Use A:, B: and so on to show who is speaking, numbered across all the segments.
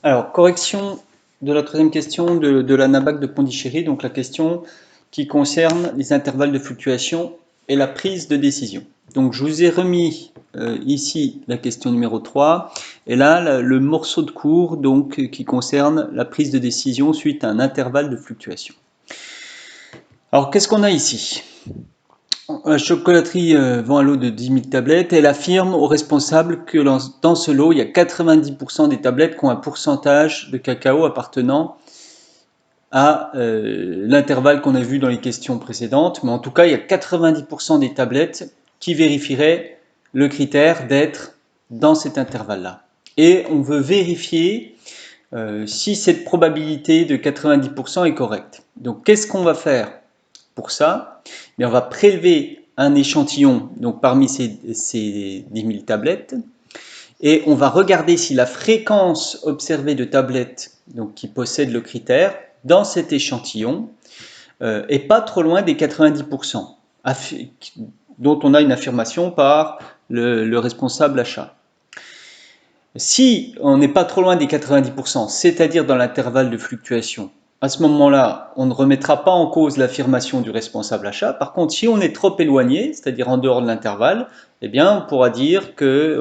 A: Alors, correction de la troisième question de la NABAC de Pondichéry, donc la question qui concerne les intervalles de fluctuation et la prise de décision. Donc, je vous ai remis ici la question numéro 3, et là, le morceau de cours donc, qui concerne la prise de décision suite à un intervalle de fluctuation. Alors, qu'est-ce qu'on a ici ? La chocolaterie vend un lot de 10 000 tablettes. Elle affirme au responsable que dans ce lot, il y a 90% des tablettes qui ont un pourcentage de cacao appartenant à l'intervalle qu'on a vu dans les questions précédentes. Mais en tout cas, il y a 90% des tablettes qui vérifieraient le critère d'être dans cet intervalle-là. Et on veut vérifier si cette probabilité de 90% est correcte. Donc, qu'est-ce qu'on va faire pour ça? On va prélever un échantillon donc parmi ces 10 000 tablettes et on va regarder si la fréquence observée de tablettes donc, qui possèdent le critère dans cet échantillon est pas trop loin des 90% dont on a une affirmation par le responsable achat. Si on n'est pas trop loin des 90%, c'est-à-dire dans l'intervalle de fluctuation, à ce moment-là, on ne remettra pas en cause l'affirmation du responsable achat. Par contre, si on est trop éloigné, c'est-à-dire en dehors de l'intervalle, eh bien, on pourra dire que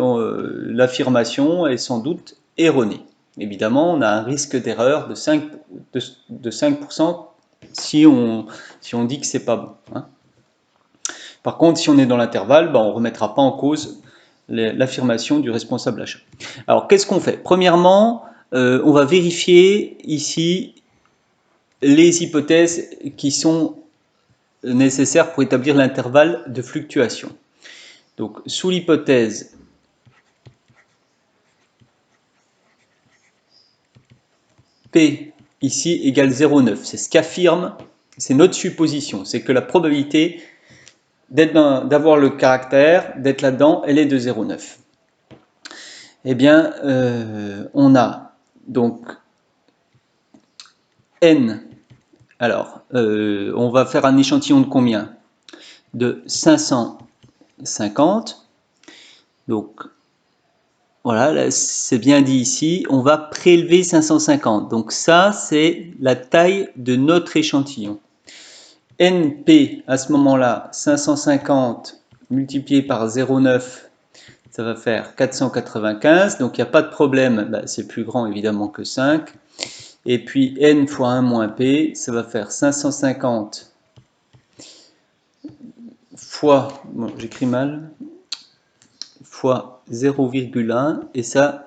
A: l'affirmation est sans doute erronée. Évidemment, on a un risque d'erreur de 5% si on dit que c'est pas bon. Hein. Par contre, si on est dans l'intervalle, on ne remettra pas en cause l'affirmation du responsable achat. Alors, qu'est-ce qu'on fait? Premièrement, on va vérifier ici les hypothèses qui sont nécessaires pour établir l'intervalle de fluctuation. Donc, sous l'hypothèse P ici égale 0,9, c'est ce qu'affirme, c'est notre supposition, c'est que la probabilité d'avoir le caractère, d'être là-dedans, elle est de 0,9. Eh bien, on a donc N. Alors, on va faire un échantillon de combien? De 550. Donc, voilà, c'est bien dit ici. On va prélever 550. Donc, ça, c'est la taille de notre échantillon. NP, à ce moment-là, 550 multiplié par 0,9, ça va faire 495. Donc, il n'y a pas de problème. C'est plus grand, évidemment, que 5. Et puis n fois 1 moins p, ça va faire 550 fois, bon j'écris mal, fois 0,1 et ça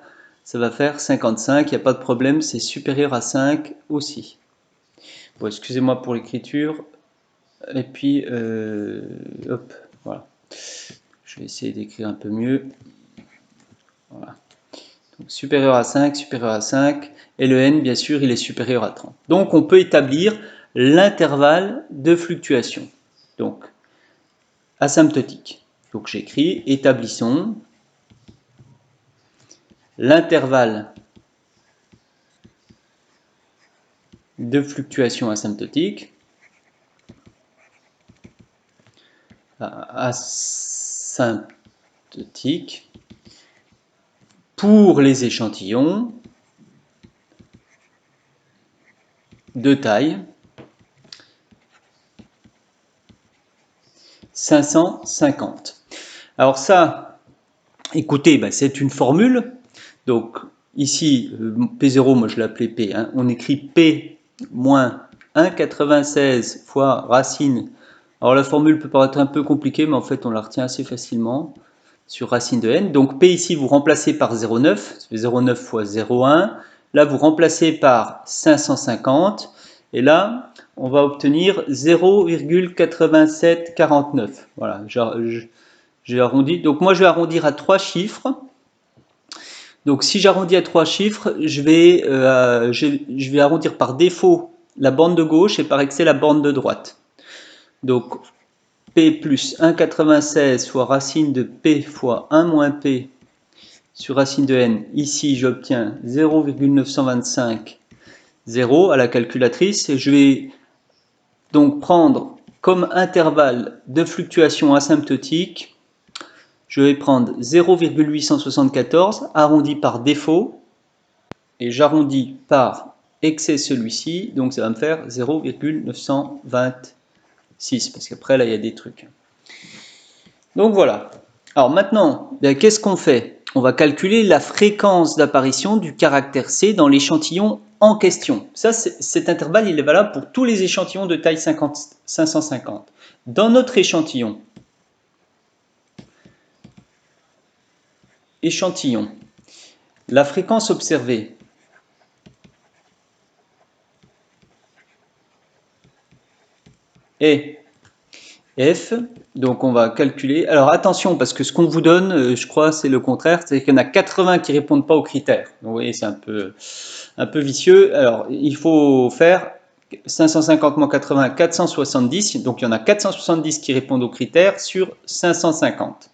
A: va faire 55, il n'y a pas de problème, c'est supérieur à 5 aussi. Bon, excusez-moi pour l'écriture, et puis, hop, voilà. Je vais essayer d'écrire un peu mieux. Voilà. Donc, supérieur à 5, et le n, bien sûr, il est supérieur à 30. Donc, on peut établir l'intervalle de fluctuation. Donc, asymptotique. Donc, j'écris, établissons l'intervalle de fluctuation asymptotique pour les échantillons de taille 550. Alors ça, écoutez, c'est une formule. Donc ici, P0, moi je l'appelais P. Hein, on écrit P moins 1,96 fois racine. Alors la formule peut paraître un peu compliquée, mais en fait on la retient assez facilement sur racine de n. Donc P ici, vous remplacez par 0,9, ça fait 0,9 fois 0,1. Là, vous remplacez par 550. Et là, on va obtenir 0,8749. Voilà, j'ai arrondi. Donc moi, je vais arrondir à 3 chiffres. Donc si j'arrondis à 3 chiffres, je vais arrondir par défaut la bande de gauche et par excès la bande de droite. Donc P plus 1,96 fois racine de P fois 1 moins P sur racine de n. Ici, j'obtiens 0,925 à la calculatrice. Et je vais donc prendre comme intervalle de fluctuation asymptotique, je vais prendre 0,874 arrondi par défaut et j'arrondis par excès celui-ci, donc ça va me faire 0,926, parce qu'après là il y a des trucs. Donc voilà. Alors maintenant, qu'est-ce qu'on fait? On va calculer la fréquence d'apparition du caractère C dans l'échantillon en question. Ça, cet intervalle, il est valable pour tous les échantillons de taille 550. Dans notre échantillon, la fréquence observée est F, donc on va calculer. Alors attention, parce que ce qu'on vous donne, je crois, c'est le contraire, c'est qu'il y en a 80 qui ne répondent pas aux critères. Vous voyez, c'est un peu vicieux. Alors, il faut faire 550 moins 80, 470. Donc, il y en a 470 qui répondent aux critères sur 550.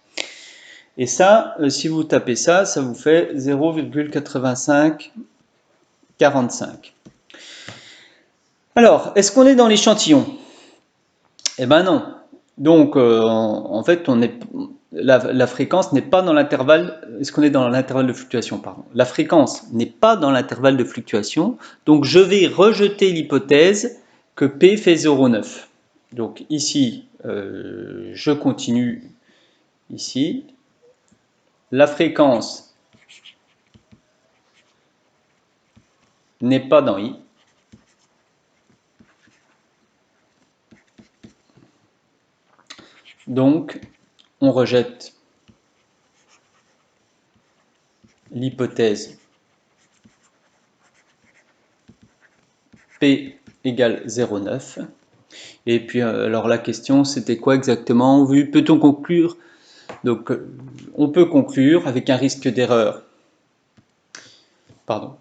A: Et ça, si vous tapez ça, ça vous fait 0,8545. Alors, est-ce qu'on est dans l'échantillon? Eh ben non. Donc, en fait, la fréquence n'est pas dans l'intervalle. Est-ce qu'on est dans l'intervalle de fluctuation, pardon? La fréquence n'est pas dans l'intervalle de fluctuation. Donc, je vais rejeter l'hypothèse que P fait 0,9. Donc, ici, je continue ici. La fréquence n'est pas dans I. Donc, on rejette l'hypothèse P égale 0,9. Et puis, alors la question, c'était quoi exactement? Peut-on conclure? Donc, on peut conclure avec un risque d'erreur. Pardon.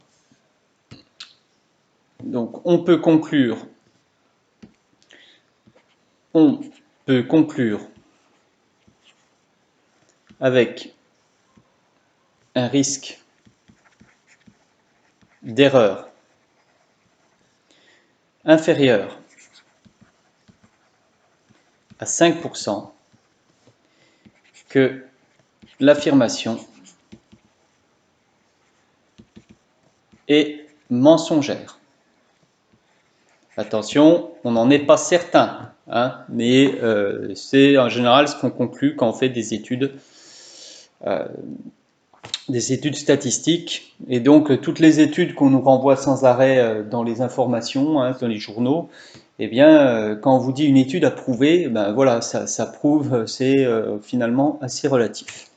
A: Donc, on peut conclure avec un risque d'erreur inférieur à 5% que l'affirmation est mensongère. Attention, on n'en est pas certain, hein, mais c'est en général ce qu'on conclut quand on fait des études statistiques. Et donc, toutes les études qu'on nous renvoie sans arrêt dans les informations, hein, dans les journaux, eh bien, quand on vous dit une étude à prouver, ben voilà, ça prouve, c'est finalement assez relatif.